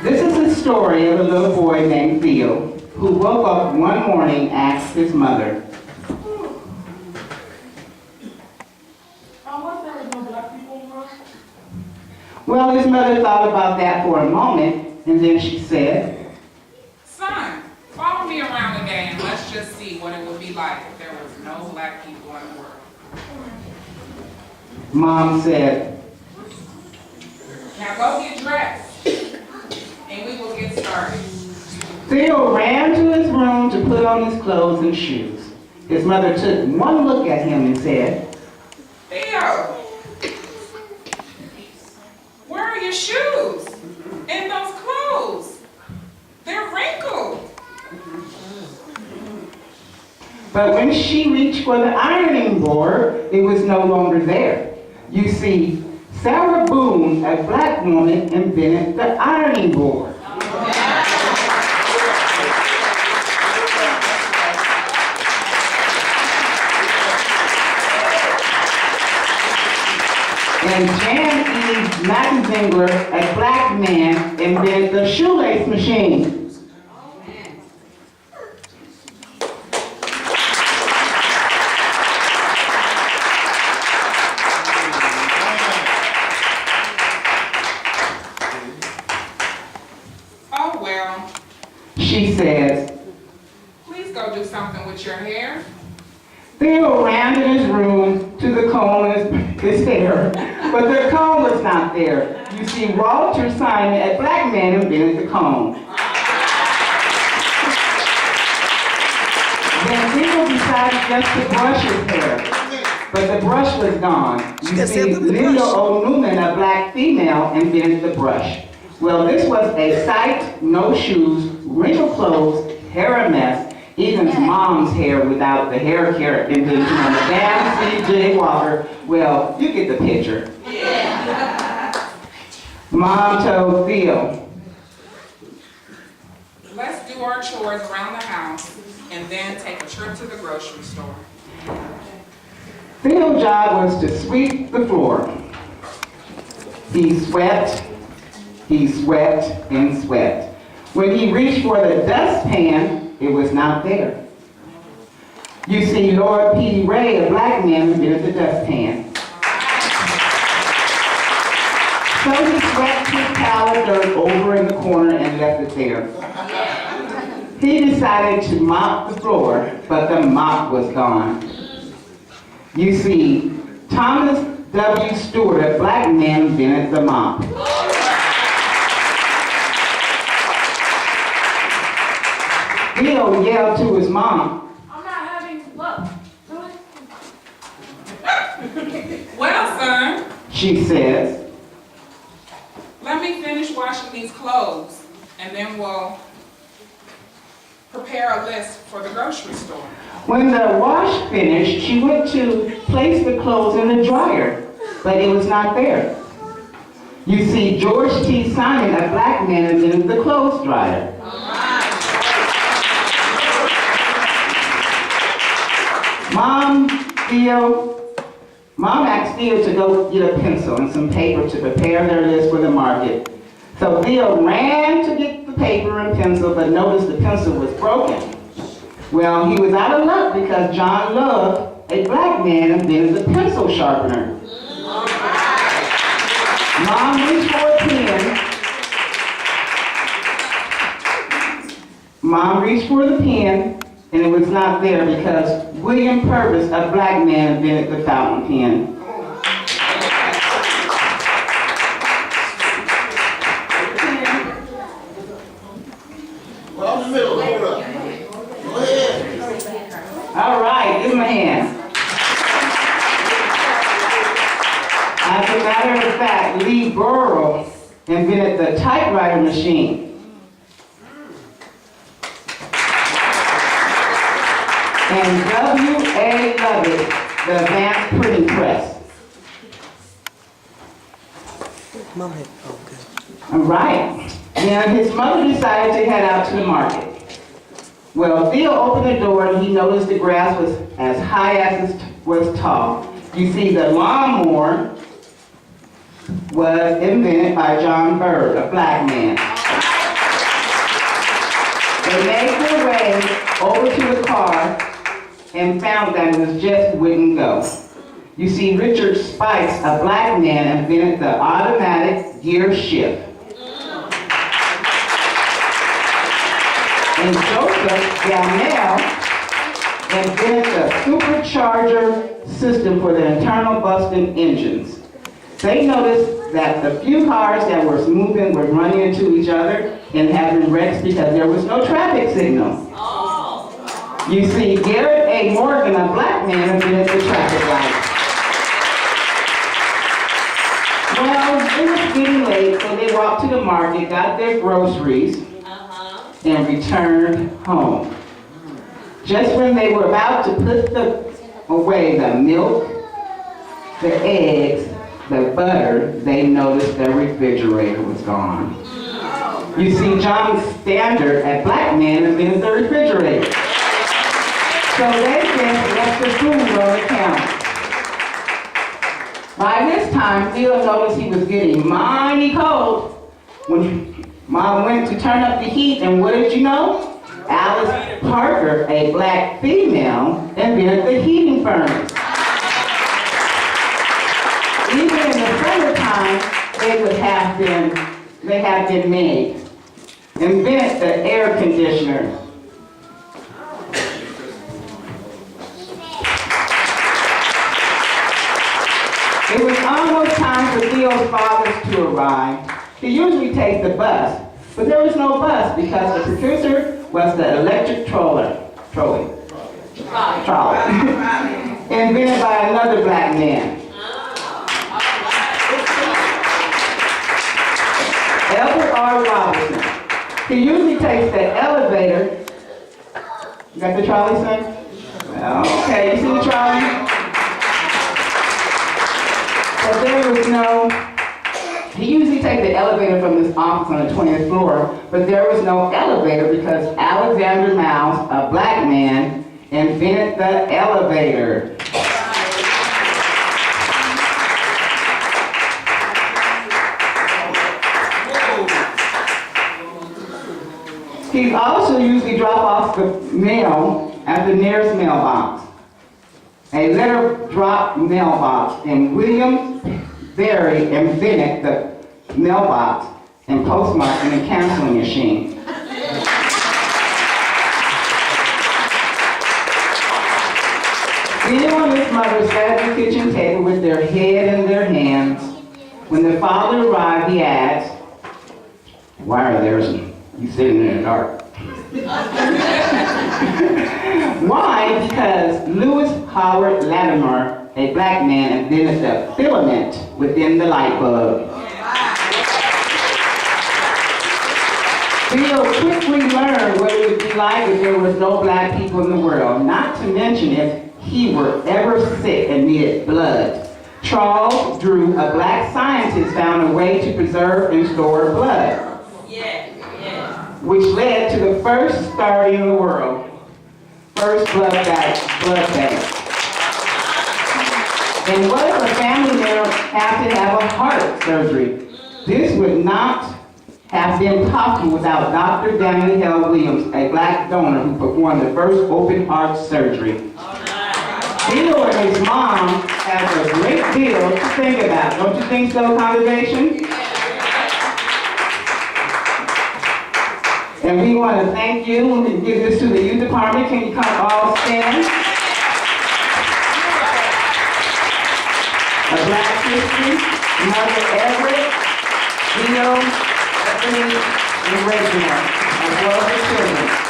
This is the story of a little boy named Theo who woke up one morning and asked his mother, well, his mother thought about that for a moment, and then she said, son, follow me around today and let's just see what it would be like if there was no black people in the world. Mom said, Now go get dressed, and we will get started. Theo ran to his room to put on his clothes and shoes. His mother took one look at him and said, Theo, where are your shoes and those clothes? They're wrinkled. but when she reached for the ironing board, it was no longer there. You see, Sarah Boone, a black woman, invented the ironing board. And Jan E. Matzingler, a black man, invented the shoelace machine. Oh well, She says, please go do something with your hair. Theo ran to his room to the comb his hair, but the comb was not there. You see, Walter Simon, a black man, invented the comb. Then Theo decided just to brush his hair, but the brush was gone. You see, Lydia O. Newman, a black female, invented the brush. Well, this was a sight, no shoes, wrinkled clothes, hair a mess, even mom's hair without the hair care invention on the damn C.J. Walker. Well, you get the picture. Mom told Theo, Let's do our chores around the house and then take a trip to the grocery store. Theo's job was to sweep the floor. He swept, and swept. When he reached for the dustpan, it was not there. You see, Lord P. Ray, a black man, invented the dustpan. So he swept his pile of dirt over in the corner and left it there. He decided to mop the floor, but the mop was gone. You see, Thomas W. Stewart, a black man, invented the mop. Theo yelled to his mom, I'm not having luck. Well, son, she says, let me finish washing these clothes and then we'll prepare a list for the grocery store. when the wash finished, she went to place the clothes in the dryer, but it was not there. You see, George T. Simon, a black man, invented the clothes dryer. Mom asked Theo to go get a pencil and some paper to prepare their list for the market. So Theo ran to get the paper and pencil, but noticed the pencil was broken. Well, he was out of luck because John Love, a black man, invented the pencil sharpener. Mom reached for a pen. Mom reached for the pen, and it was not there because William Purvis, a black man, invented the fountain pen. Well, in the middle, hold up. Go ahead. All right, give him a hand. As a matter of fact, Lee Burrow invented the typewriter machine. And W.A. Lovett, the advanced printing press. Mom had, oh, good. All right. Then his mother decided to head out to the market. Well, Theo opened the door and he noticed the grass was as high as it was tall. You see, the lawnmower was invented by John Bird, a black man. They made their way over to the car and found that it was just wouldn't go. You see, Richard Spice, a black man, invented the automatic gear shift. And Joseph Gamel invented the supercharger system for the internal combustion engines. They noticed that the few cars that were moving were running into each other and having wrecks because there was no traffic signal. You see, Garrett A. Morgan, a black man, invented the traffic light. Well, it was getting late, so they walked to the market, got their groceries, and returned home. Just when they were about to put away the milk, the eggs, the butter, they noticed their refrigerator was gone. You see, John Standard, a black man, invented the refrigerator. So they just left the food on the counter. By this time, Theo noticed he was getting mighty cold. When Mom went to turn up the heat, and what did you know? Alice Parker, a black female, invented the heating furnace. Even in the summertime, they have been made. Invent the air conditioner. It was almost time for Theo's fathers to arrive. He usually takes the bus, but there was no bus because the precursor was the electric trolley, invented by another black man. Albert R. Robinson. He usually takes the elevator. You got the trolley, son? Okay, you see the trolley? So there was no, he usually takes the elevator from his office on the 20th floor, but there was no elevator because Alexander Mouse, a black man, invented the elevator. He also usually dropped off the mail at the nearest mailbox. A letter drop mailbox, and William Berry invented the mailbox and postmarking and canceling machine. Theo and his mother sat at the kitchen table with their head in their hands. When the father arrived, he asked, "Why are there you sitting in the dark?" Why? Because Lewis Howard Latimer, a black man, invented the filament within the light bulb. Theo quickly learned what it would be like if there was no black people in the world, not to mention if he were ever sick and needed blood. Charles Drew, a black scientist, found a way to preserve and store blood, which led to the first starting in the world. First blood bank. And what if a family member had to have a heart surgery? This would not have been possible without Dr. Daniel Hale Williams, a black donor who performed the first open heart surgery. Theo and his mom have a great deal to think about. Don't you think so, congregation? And we want to thank you and give this to the youth department. Can you come all stand? A Black History, Mother Everett, Theo, Bethany, and Reginald, as well as the children.